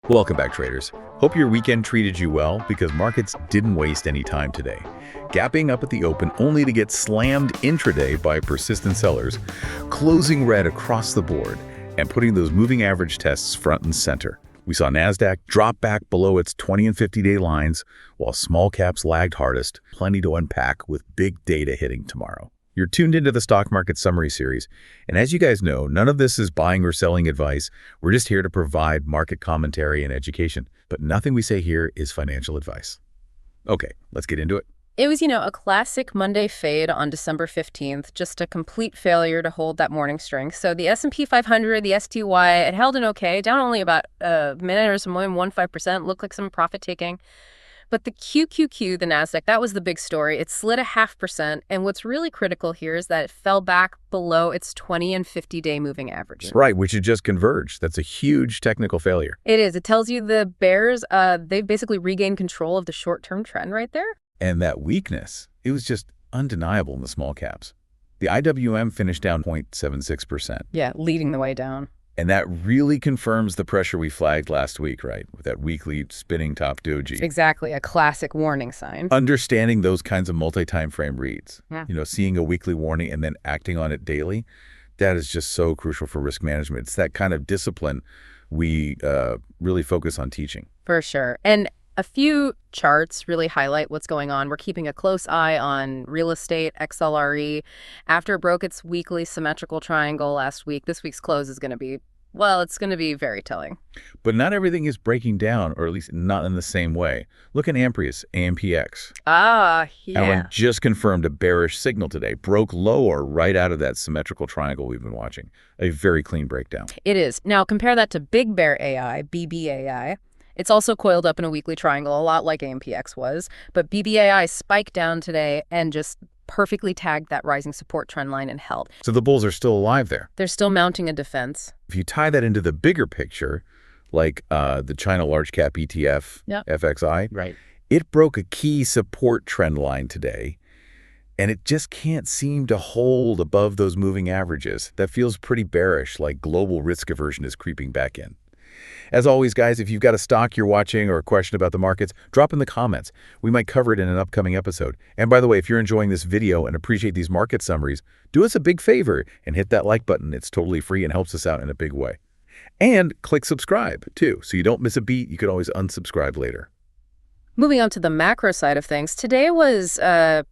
Welcome back, traders. Hope your weekend treated you well because markets didn't waste any time today. Gapping up at the open only to get slammed intraday by persistent sellers, closing red across the board, and putting those moving average tests front and center. We saw NASDAQ drop back below its 20 and 50-day lines, while small caps lagged hardest. Plenty to unpack with big data hitting tomorrow. You're tuned into the Stock Market Summary Series, and as you guys know, none of this is buying or selling advice. We're just here to provide market commentary and education, but nothing we say here is financial advice. Okay, let's get into it. It was, a classic Monday fade on December 15th, just a complete failure to hold that morning strength. So the S&P 500, the STY, it held in okay, down only about a minute or so, more than 1.5%, looked like some profit taking. But the QQQ, the NASDAQ, that was the big story. It slid 0.5%, and what's really critical here is that it fell back below its 20 and 50-day moving averages. Right, which had just converged. That's a huge technical failure. It is. It tells you the bears, they've basically regained control of the short-term trend right there. And that weakness, it was just undeniable in the small caps. The IWM finished down 0.76%. Yeah, leading the way down. And that really confirms the pressure we flagged last week, right? With that weekly spinning top doji. Exactly, a classic warning sign. Understanding those kinds of multi-time frame reads, Yeah. Seeing a weekly warning and then acting on it daily, that is just so crucial for risk management. It's that kind of discipline we really focus on teaching. For sure. And a few charts really highlight what's going on. We're keeping a close eye on real estate, XLRE. After it broke its weekly symmetrical triangle last week, this week's close is going to be, it's going to be very telling. But not everything is breaking down, or at least not in the same way. Look at Amprius, AMPX. Yeah. Alan just confirmed a bearish signal today, broke lower right out of that symmetrical triangle we've been watching. A very clean breakdown. It is. Now compare that to Big Bear AI, BBAI. It's also coiled up in a weekly triangle, a lot like AMPX was, but BBAI spiked down today and just perfectly tagged that rising support trend line and held. So the bulls are still alive there. They're still mounting a defense. If you tie that into the bigger picture, like the China large cap ETF, FXI, right. It broke a key support trend line today, and it just can't seem to hold above those moving averages. That feels pretty bearish, like global risk aversion is creeping back in. As always, guys, if you've got a stock you're watching or a question about the markets, drop in the comments. We might cover it in an upcoming episode. And by the way, if you're enjoying this video and appreciate these market summaries, do us a big favor and hit that like button. It's totally free and helps us out in a big way. And click subscribe, too, so you don't miss a beat. You could always unsubscribe later. Moving on to the macro side of things, today was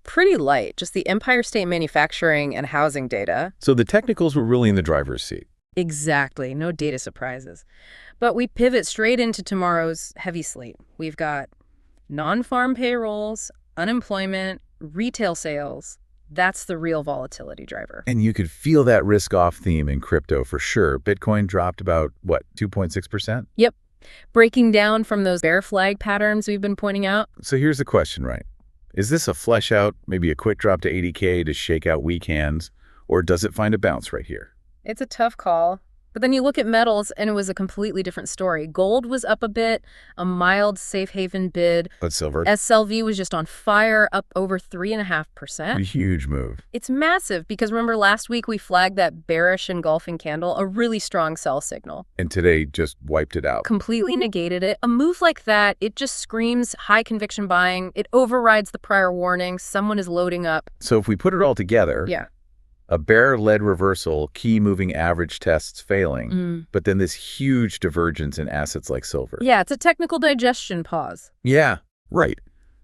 pretty light, just the Empire State Manufacturing and housing data. So the technicals were really in the driver's seat. Exactly. No data surprises. But we pivot straight into tomorrow's heavy slate. We've got non-farm payrolls, unemployment, retail sales. That's the real volatility driver. And you could feel that risk-off theme in crypto for sure. Bitcoin dropped about, 2.6%? Yep. Breaking down from those bear flag patterns we've been pointing out. So here's the question, right? Is this a flesh out, maybe a quick drop to 80K to shake out weak hands, or does it find a bounce right here? It's a tough call. But then you look at metals, and it was a completely different story. Gold was up a bit, a mild safe haven bid. But silver? SLV was just on fire, up over 3.5%. A huge move. It's massive because remember last week we flagged that bearish engulfing candle, a really strong sell signal. And today just wiped it out. Completely negated it. A move like that, it just screams high conviction buying. It overrides the prior warning. Someone is loading up. So if we put it all together, a bear-led reversal, key moving average tests failing, but then this huge divergence in assets like silver. Yeah, it's a technical digestion pause. Yeah, right.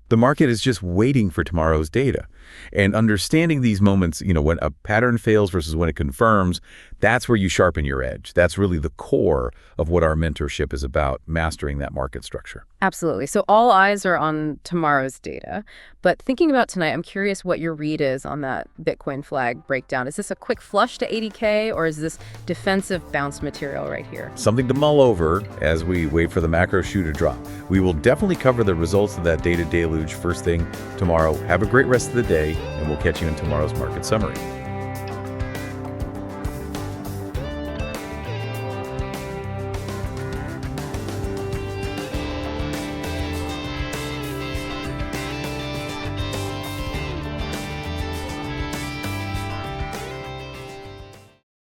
The market is just waiting for tomorrow's data. And understanding these moments, when a pattern fails versus when it confirms, that's where you sharpen your edge. That's really the core of what our mentorship is about, mastering that market structure. Absolutely. So all eyes are on tomorrow's data. But thinking about tonight, I'm curious what your read is on that Bitcoin flag breakdown. Is this a quick flush to 80K, or is this defensive bounce material right here? Something to mull over as we wait for the macro shoe to drop. We will definitely cover the results of that data deluge first thing tomorrow. Have a great rest of the day, and we'll catch you in tomorrow's market summary.